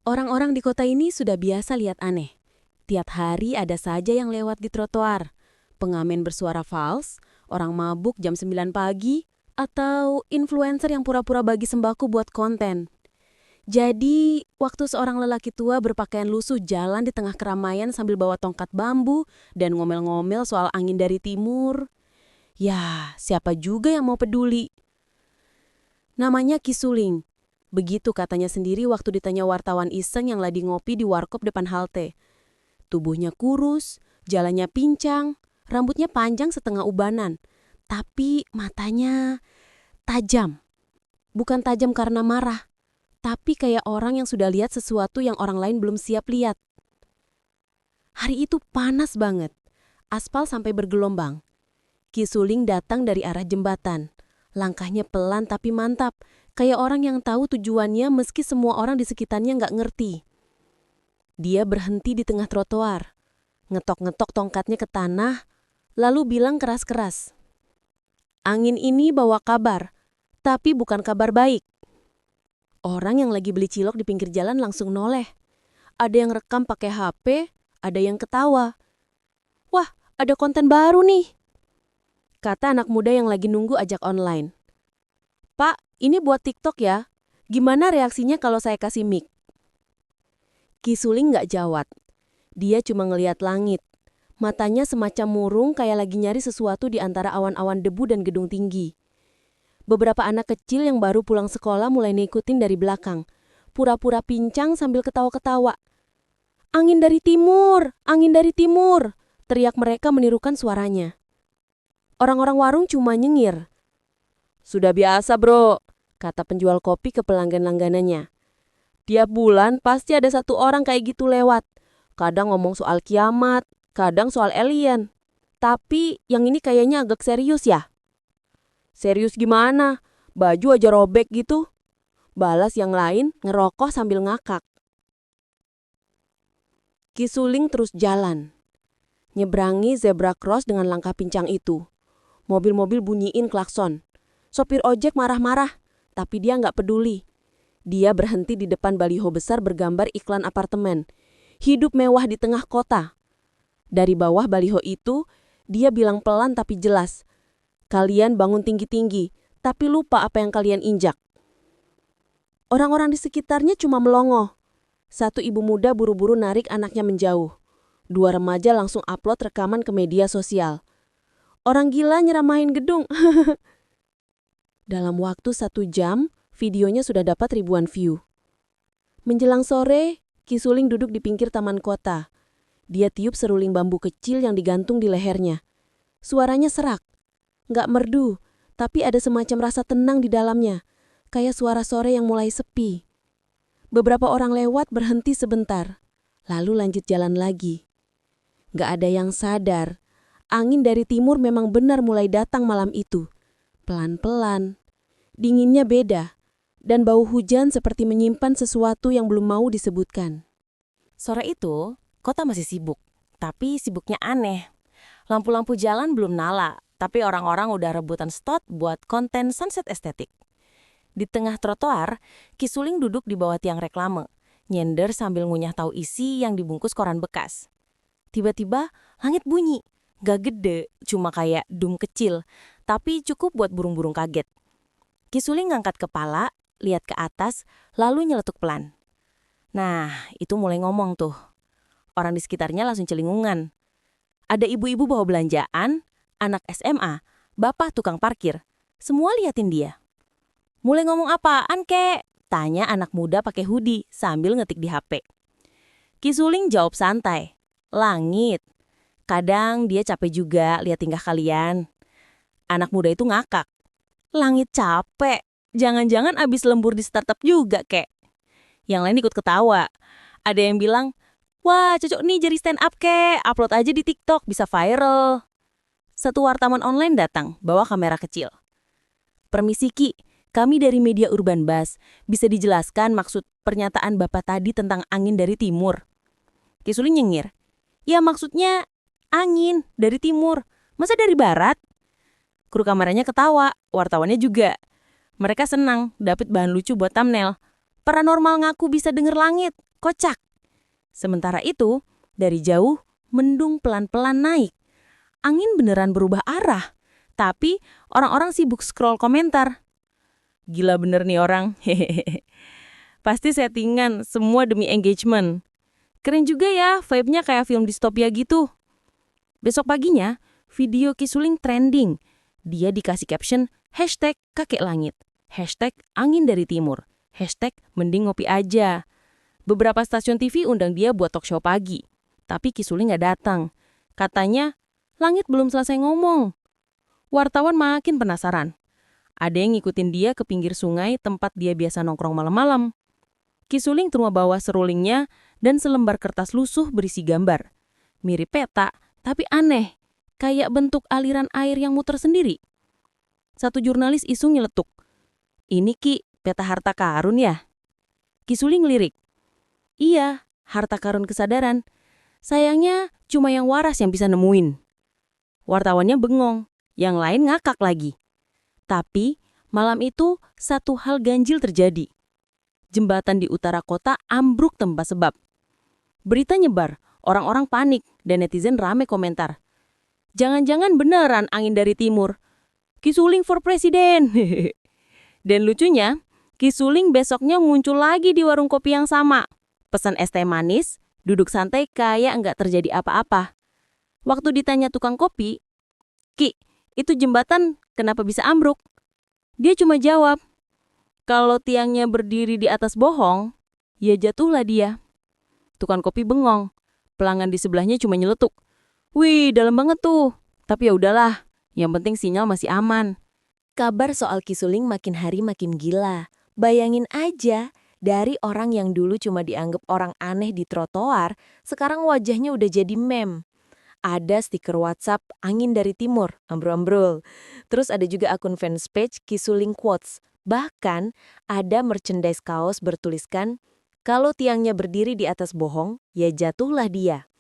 Orang-orang di kota ini sudah biasa lihat aneh. Tiap hari ada saja yang lewat di trotoar. Pengamen bersuara fals, orang mabuk jam 9 pagi, atau influencer yang pura-pura bagi sembako buat konten. Jadi, waktu seorang lelaki tua berpakaian lusuh jalan di tengah keramaian sambil bawa tongkat bambu dan ngomel-ngomel soal angin dari timur, ya siapa juga yang mau peduli? Namanya Kisuling. Begitu katanya sendiri waktu ditanya wartawan iseng yang lagi ngopi di warkop depan halte. Tubuhnya kurus, jalannya pincang, rambutnya panjang setengah ubanan. Tapi matanya tajam. Bukan tajam karena marah, tapi kayak orang yang sudah lihat sesuatu yang orang lain belum siap lihat. Hari itu panas banget. Aspal sampai bergelombang. Kisuling datang dari arah jembatan. Langkahnya pelan tapi mantap, kayak orang yang tahu tujuannya meski semua orang di sekitarnya nggak ngerti. Dia berhenti di tengah trotoar, ngetok-ngetok tongkatnya ke tanah, lalu bilang keras-keras, "Angin ini bawa kabar, tapi bukan kabar baik." Orang yang lagi beli cilok di pinggir jalan langsung noleh. Ada yang rekam pakai HP, ada yang ketawa. "Wah, ada konten baru nih," kata anak muda yang lagi nunggu ajak online. "Pak, ini buat TikTok ya. Gimana reaksinya kalau saya kasih mic?" Kisuling nggak jawab. Dia cuma ngeliat langit. Matanya semacam murung kayak lagi nyari sesuatu di antara awan-awan debu dan gedung tinggi. Beberapa anak kecil yang baru pulang sekolah mulai ngikutin dari belakang. Pura-pura pincang sambil ketawa-ketawa. "Angin dari timur! Angin dari timur!" teriak mereka menirukan suaranya. Orang-orang warung cuma nyengir. "Sudah biasa bro," kata penjual kopi ke pelanggan langganannya. "Tiap bulan pasti ada satu orang kayak gitu lewat. Kadang ngomong soal kiamat, kadang soal alien. Tapi yang ini kayaknya agak serius ya." "Serius gimana? Baju aja robek gitu," balas yang lain ngerokok sambil ngakak. Kisuling terus jalan. Nyebrangi zebra cross dengan langkah pincang itu. Mobil-mobil bunyiin klakson. Sopir ojek marah-marah, tapi dia nggak peduli. Dia berhenti di depan baliho besar bergambar iklan apartemen. Hidup mewah di tengah kota. Dari bawah baliho itu, dia bilang pelan tapi jelas. "Kalian bangun tinggi-tinggi, tapi lupa apa yang kalian injak." Orang-orang di sekitarnya cuma melongo. Satu ibu muda buru-buru narik anaknya menjauh. Dua remaja langsung upload rekaman ke media sosial. "Orang gila nyeramahin gedung." Dalam waktu 1 jam, videonya sudah dapat ribuan view. Menjelang sore, Kisuling duduk di pinggir taman kota. Dia tiup seruling bambu kecil yang digantung di lehernya. Suaranya serak, nggak merdu, tapi ada semacam rasa tenang di dalamnya, kayak suara sore yang mulai sepi. Beberapa orang lewat berhenti sebentar, lalu lanjut jalan lagi. Nggak ada yang sadar, angin dari timur memang benar mulai datang malam itu. Pelan-pelan, dinginnya beda, dan bau hujan seperti menyimpan sesuatu yang belum mau disebutkan. Sore itu, kota masih sibuk, tapi sibuknya aneh. Lampu-lampu jalan belum nyala, tapi orang-orang udah rebutan spot buat konten sunset estetik. Di tengah trotoar, Kisuling duduk di bawah tiang reklame, nyender sambil ngunyah tahu isi yang dibungkus koran bekas. Tiba-tiba, langit bunyi. Gak gede, cuma kayak dung kecil, tapi cukup buat burung-burung kaget. Kisuling ngangkat kepala, lihat ke atas, lalu nyeletuk pelan. Nah, itu mulai ngomong tuh. Orang di sekitarnya langsung celingungan. Ada ibu-ibu bawa belanjaan, anak SMA, bapak tukang parkir. Semua liatin dia. "Mulai ngomong apaan, kek?" tanya anak muda pakai hoodie sambil ngetik di HP. Kisuling jawab santai. "Langit." Kadang dia capek juga lihat tingkah kalian. Anak muda itu ngakak. "Langit capek? Jangan-jangan abis lembur di startup juga, kek." Yang lain ikut ketawa. Ada yang bilang, "Wah, cocok nih jadi stand up, kek. Upload aja di TikTok, bisa viral." Satu wartawan online datang, bawa kamera kecil. "Permisi Ki, kami dari media Urban Buzz. Bisa dijelaskan maksud pernyataan Bapak tadi tentang angin dari timur?" Kisuling nyengir. "Ya maksudnya angin dari timur. Masa dari barat?" Kru kameranya ketawa, wartawannya juga. Mereka senang dapat bahan lucu buat thumbnail. paranormal ngaku bisa denger langit, kocak. Sementara itu, dari jauh, mendung pelan-pelan naik. Angin beneran berubah arah, tapi orang-orang sibuk scroll komentar. Gila bener nih orang, hehehe. Pasti settingan, semua demi engagement. Keren juga ya, vibe-nya kayak film distopia gitu. Besok paginya, video Ki Suling trending. Dia dikasih caption, #KakekLangit, #angin dari timur, #mending ngopi aja. Beberapa stasiun TV undang dia buat talk show pagi. Tapi Ki Suling nggak datang. Katanya, langit belum selesai ngomong. Wartawan makin penasaran. Ada yang ngikutin dia ke pinggir sungai tempat dia biasa nongkrong malam-malam. Ki Suling terus bawa serulingnya dan selembar kertas lusuh berisi gambar. Mirip peta, tapi aneh. Kayak bentuk aliran air yang muter sendiri. Satu jurnalis iseng nyeletuk. Ini Ki, peta harta karun ya? Ki Suling ngelirik. Iya, harta karun kesadaran. Sayangnya cuma yang waras yang bisa nemuin. Wartawannya bengong, yang lain ngakak lagi. Tapi malam itu satu hal ganjil terjadi. Jembatan di utara kota ambruk tanpa sebab. Berita nyebar, orang-orang panik dan netizen rame komentar. Jangan-jangan beneran angin dari timur. Ki Suling for presiden. Dan lucunya, Ki Suling besoknya muncul lagi di warung kopi yang sama. Pesan es teh manis, duduk santai kayak nggak terjadi apa-apa. Waktu ditanya tukang kopi, Ki, itu jembatan kenapa bisa ambruk? Dia cuma jawab, kalau tiangnya berdiri di atas bohong, ya jatuhlah dia. Tukang kopi bengong. Pelanggan di sebelahnya cuma nyeletuk. Wih, dalam banget tuh. Tapi ya udahlah, yang penting sinyal masih aman. Kabar soal Ki Suling makin hari makin gila. Bayangin aja, dari orang yang dulu cuma dianggap orang aneh di trotoar, sekarang wajahnya udah jadi meme. Ada stiker WhatsApp angin dari timur, ambrol-ambrol. Terus ada juga akun fanspage Ki Suling Quotes. Bahkan ada merchandise kaos bertuliskan, kalau tiangnya berdiri di atas bohong, ya jatuhlah dia.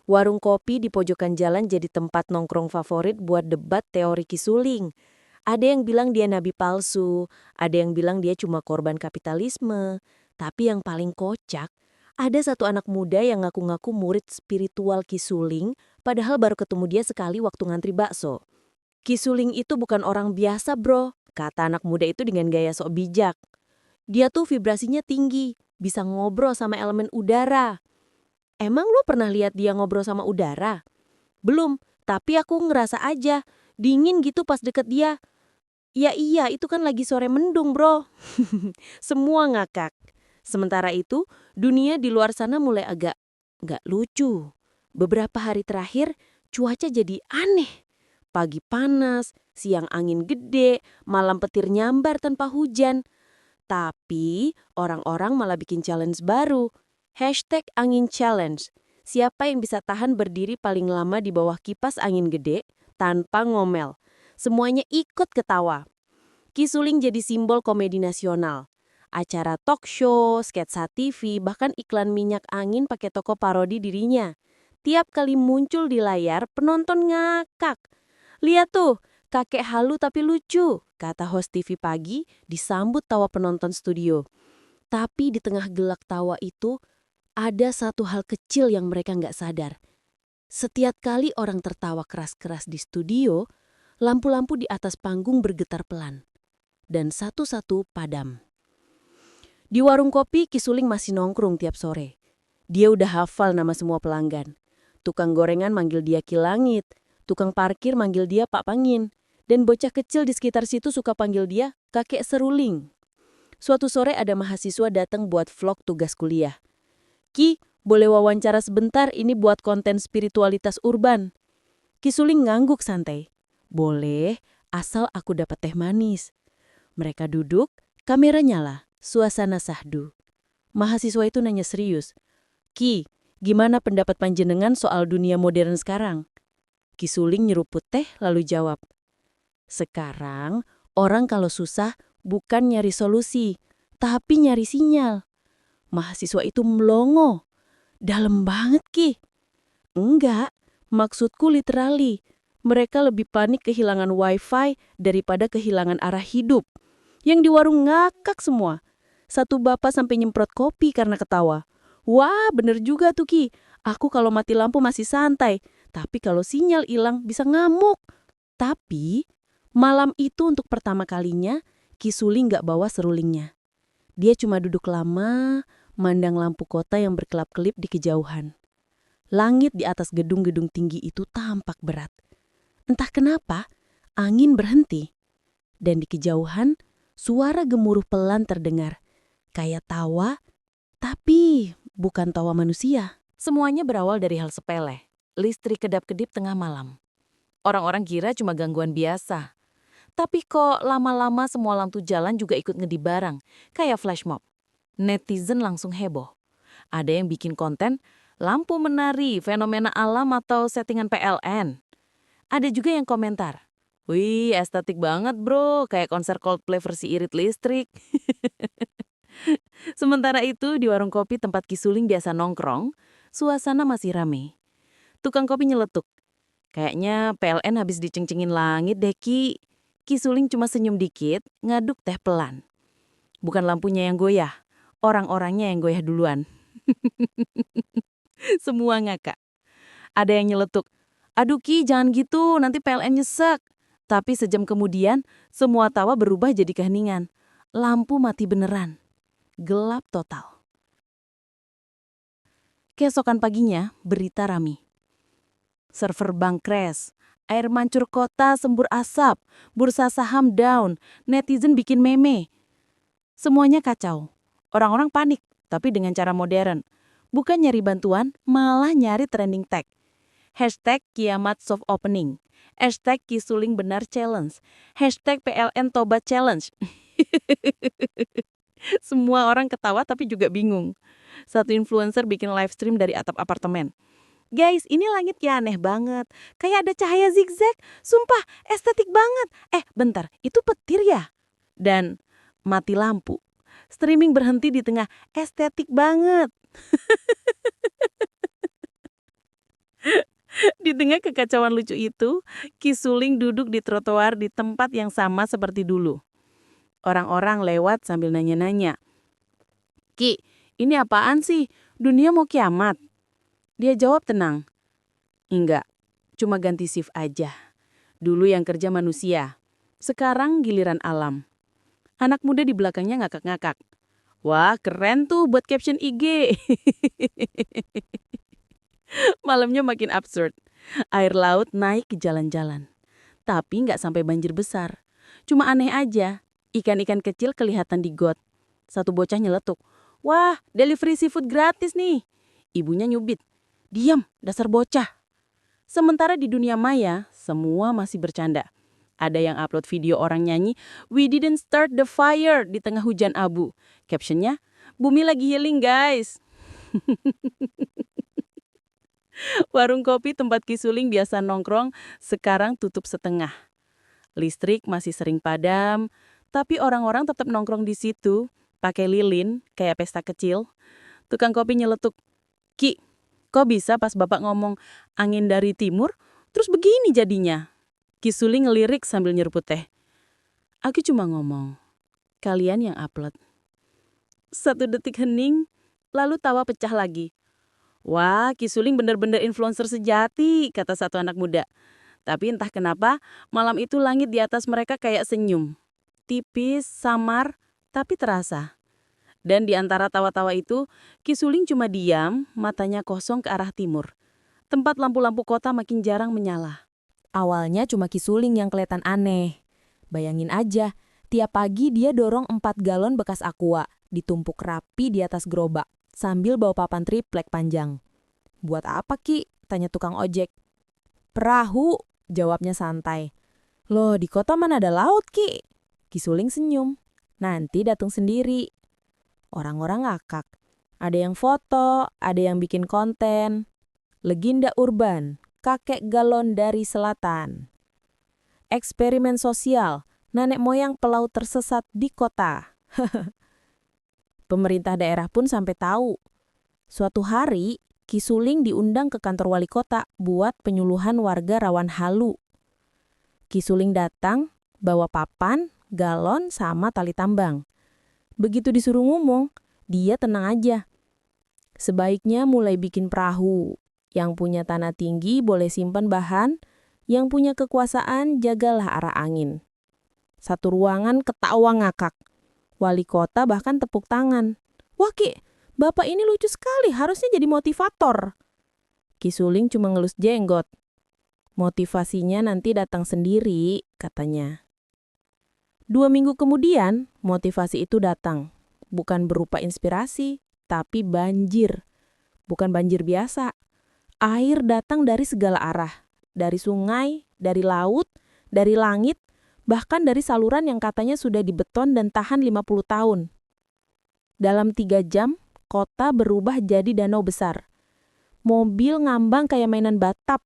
Warung kopi di pojokan jalan jadi tempat nongkrong favorit buat debat teori Ki Suling. Ada yang bilang dia nabi palsu, ada yang bilang dia cuma korban kapitalisme. Tapi yang paling kocak, ada satu anak muda yang ngaku-ngaku murid spiritual Ki Suling, padahal baru ketemu dia sekali waktu ngantri bakso. Ki Suling itu bukan orang biasa bro, kata anak muda itu dengan gaya sok bijak. Dia tuh vibrasinya tinggi, bisa ngobrol sama elemen udara. Emang lo pernah lihat dia ngobrol sama udara? Belum, tapi aku ngerasa aja, dingin gitu pas deket dia. Ya iya, itu kan lagi sore mendung bro. Semua ngakak. Sementara itu, dunia di luar sana mulai agak nggak lucu. Beberapa hari terakhir, cuaca jadi aneh. Pagi panas, siang angin gede, malam petir nyambar tanpa hujan. Tapi orang-orang malah bikin challenge baru. #AnginChallenge. Siapa yang bisa tahan berdiri paling lama di bawah kipas angin gede tanpa ngomel. Semuanya ikut ketawa. Ki Suling jadi simbol komedi nasional. Acara talk show, sketsa TV, bahkan iklan minyak angin pakai toko parodi dirinya. Tiap kali muncul di layar, penonton ngakak. Lihat tuh, kakek halu tapi lucu, kata host TV pagi disambut tawa penonton studio. Tapi di tengah gelak tawa itu, ada satu hal kecil yang mereka nggak sadar. Setiap kali orang tertawa keras-keras di studio, lampu-lampu di atas panggung bergetar pelan. Dan satu-satu padam. Di warung kopi, Ki Suling masih nongkrong tiap sore. Dia udah hafal nama semua pelanggan. Tukang gorengan manggil dia Ki Langit. Tukang parkir manggil dia Pak Pangin. Dan bocah kecil di sekitar situ suka panggil dia Kakek Seruling. Suatu sore ada mahasiswa datang buat vlog tugas kuliah. Ki, boleh wawancara sebentar, ini buat konten spiritualitas urban. Ki Suling ngangguk santai. Boleh, asal aku dapat teh manis. Mereka duduk, kamera nyala, suasana sahdu. Mahasiswa itu nanya serius. Ki, gimana pendapat panjenengan soal dunia modern sekarang? Ki Suling nyeruput teh lalu jawab. Sekarang, orang kalau susah bukan nyari solusi, tapi nyari sinyal. Mahasiswa itu melongo. Dalam banget, Ki. Enggak, maksudku literally. Mereka lebih panik kehilangan wifi daripada kehilangan arah hidup. Yang di warung ngakak semua. Satu bapak sampai nyemprot kopi karena ketawa. Wah, bener juga tuh Ki. Aku kalau mati lampu masih santai, tapi kalau sinyal hilang bisa ngamuk. Tapi, malam itu untuk pertama kalinya, Ki Suling nggak bawa serulingnya. Dia cuma duduk lama, mandang lampu kota yang berkelap-kelip di kejauhan. Langit di atas gedung-gedung tinggi itu tampak berat. Entah kenapa, angin berhenti. Dan di kejauhan, suara gemuruh pelan terdengar. Kayak tawa, tapi bukan tawa manusia. Semuanya berawal dari hal sepele. Listrik kedap-kedip tengah malam. Orang-orang kira cuma gangguan biasa. Tapi kok lama-lama semua lampu jalan juga ikut ngedip bareng, kayak flash mob. Netizen langsung heboh. Ada yang bikin konten, lampu menari, fenomena alam atau settingan PLN. Ada juga yang komentar, wih estetik banget bro, kayak konser Coldplay versi irit listrik. Sementara itu di warung kopi tempat Ki Suling biasa nongkrong, suasana masih rame. Tukang kopi nyeletuk. Kayaknya PLN habis diceng-cengin langit deh Ki. Ki Suling cuma senyum dikit, ngaduk teh pelan. Bukan lampunya yang goyah, orang-orangnya yang goyah duluan. Semua ngakak. Ada yang nyeletuk, aduh Ki jangan gitu, nanti PLN nyesek. Tapi sejam kemudian, semua tawa berubah jadi keheningan. Lampu mati beneran. Gelap total. Keesokan paginya, berita rame. Server bank crash, air mancur kota sembur asap, bursa saham down, netizen bikin meme. Semuanya kacau. Orang-orang panik, tapi dengan cara modern. Bukan nyari bantuan, malah nyari trending tag. Hashtag kiamat soft opening. Hashtag Ki Suling benar challenge. Hashtag PLN tobat challenge. Semua orang ketawa tapi juga bingung. Satu influencer bikin live stream dari atap apartemen. Guys, ini langitnya aneh banget. Kayak ada cahaya zigzag. Sumpah, estetik banget. Bentar, itu petir ya? Dan mati lampu. Streaming berhenti di tengah estetik banget. Di tengah kekacauan lucu itu, Ki Suling duduk di trotoar di tempat yang sama seperti dulu. Orang-orang lewat sambil nanya-nanya. Ki, ini apaan sih? Dunia mau kiamat? Dia jawab tenang. Enggak, cuma ganti shift aja. Dulu yang kerja manusia, sekarang giliran alam. Anak muda di belakangnya ngakak-ngakak. Wah, keren tuh buat caption IG. Malamnya makin absurd. Air laut naik ke jalan-jalan. Tapi nggak sampai banjir besar. Cuma aneh aja, ikan-ikan kecil kelihatan di got. Satu bocah nyeletuk. Wah, delivery seafood gratis nih. Ibunya nyubit. Diam, dasar bocah. Sementara di dunia maya, semua masih bercanda. Ada yang upload video orang nyanyi, "We didn't start the fire" di tengah hujan abu. Captionnya, "Bumi lagi healing guys." Warung kopi tempat Ki Suling biasa nongkrong sekarang tutup setengah. Listrik masih sering padam, tapi orang-orang tetap nongkrong di situ, pakai lilin, kayak pesta kecil. Tukang kopi nyeletuk, "Ki, kok bisa pas Bapak ngomong angin dari timur, terus begini jadinya?" Ki Suling ngelirik sambil nyeruput teh. Aku cuma ngomong, kalian yang upload. 1 detik hening, lalu tawa pecah lagi. Wah, Ki Suling bener-bener influencer sejati, kata satu anak muda. Tapi entah kenapa, malam itu langit di atas mereka kayak senyum. Tipis, samar, tapi terasa. Dan di antara tawa-tawa itu, Ki Suling cuma diam, matanya kosong ke arah timur. Tempat lampu-lampu kota makin jarang menyala. Awalnya cuma Ki Suling yang kelihatan aneh. Bayangin aja, tiap pagi dia dorong 4 galon bekas aqua, ditumpuk rapi di atas gerobak, sambil bawa papan triplek panjang. Buat apa Ki? Tanya tukang ojek. Perahu, jawabnya santai. Loh, di kota mana ada laut Ki? Ki Suling senyum. Nanti datang sendiri. Orang-orang ngakak. Ada yang foto, ada yang bikin konten. Legenda urban, kakek galon dari selatan. Eksperimen sosial, nenek moyang pelaut tersesat di kota. Pemerintah daerah pun sampai tahu. Suatu hari, Ki Suling diundang ke kantor wali kota buat penyuluhan warga rawan halu. Ki Suling datang, bawa papan, galon, sama tali tambang. Begitu disuruh ngomong, dia tenang aja. Sebaiknya mulai bikin perahu. Yang punya tanah tinggi boleh simpan bahan, yang punya kekuasaan jagalah arah angin. Satu ruangan ketawa ngakak. Wali kota bahkan tepuk tangan. Wah Ki, Bapak ini lucu sekali, harusnya jadi motivator. Ki Suling cuma ngelus jenggot. Motivasinya nanti datang sendiri, katanya. 2 minggu kemudian, motivasi itu datang. Bukan berupa inspirasi, tapi banjir. Bukan banjir biasa. Air datang dari segala arah. Dari sungai, dari laut, dari langit, bahkan dari saluran yang katanya sudah dibeton dan tahan 50 tahun. Dalam 3 jam, kota berubah jadi danau besar. Mobil ngambang kayak mainan batap.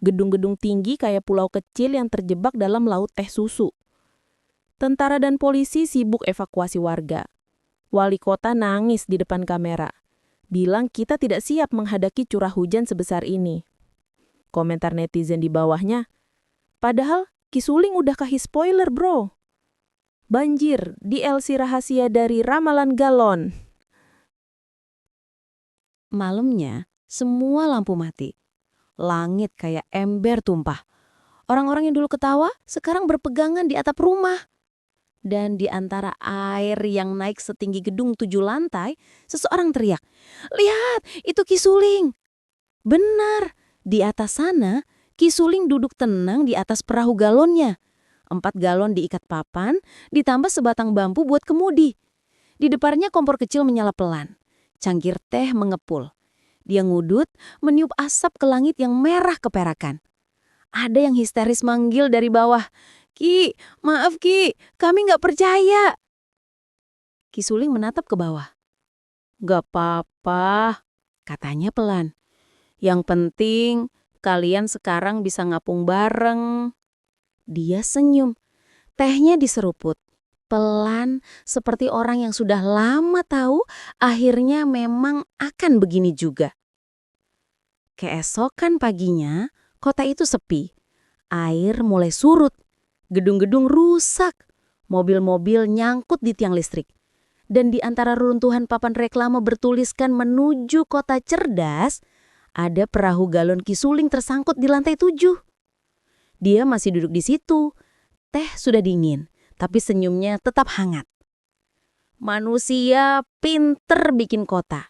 Gedung-gedung tinggi kayak pulau kecil yang terjebak dalam laut teh susu. Tentara dan polisi sibuk evakuasi warga. Wali kota nangis di depan kamera. Bilang kita tidak siap menghadapi curah hujan sebesar ini. Komentar netizen di bawahnya, padahal Ki Suling udah kasih spoiler bro. Banjir di LC rahasia dari Ramalan Galon. Malamnya, semua lampu mati. Langit kayak ember tumpah. Orang-orang yang dulu ketawa sekarang berpegangan di atap rumah. Dan di antara air yang naik setinggi gedung 7 lantai, seseorang teriak, "Lihat, itu Ki Suling!" Benar, di atas sana, Ki Suling duduk tenang di atas perahu galonnya. 4 galon diikat papan, ditambah sebatang bambu buat kemudi. Di depannya kompor kecil menyala pelan. Cangkir teh mengepul. Dia ngudut, meniup asap ke langit yang merah keperakan. Ada yang histeris manggil dari bawah, "Ki, maaf Ki, kami nggak percaya." Ki Suling menatap ke bawah. "Gak apa-apa," katanya pelan. "Yang penting, kalian sekarang bisa ngapung bareng." Dia senyum. Tehnya diseruput. Pelan, seperti orang yang sudah lama tahu akhirnya memang akan begini juga. Keesokan paginya, kota itu sepi. Air mulai surut. Gedung-gedung rusak. Mobil-mobil nyangkut di tiang listrik. Dan di antara reruntuhan papan reklame bertuliskan menuju kota cerdas, ada perahu galon Ki Suling tersangkut di lantai 7. Dia masih duduk di situ. Teh sudah dingin, tapi senyumnya tetap hangat. Manusia pinter bikin kota,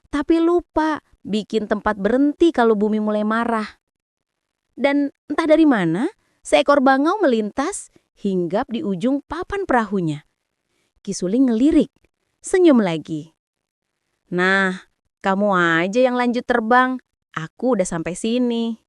tapi lupa bikin tempat berhenti kalau bumi mulai marah. Dan entah dari mana, seekor bangau melintas hinggap di ujung papan perahunya. Ki Suling ngelirik, senyum lagi. "Nah, kamu aja yang lanjut terbang, aku udah sampai sini."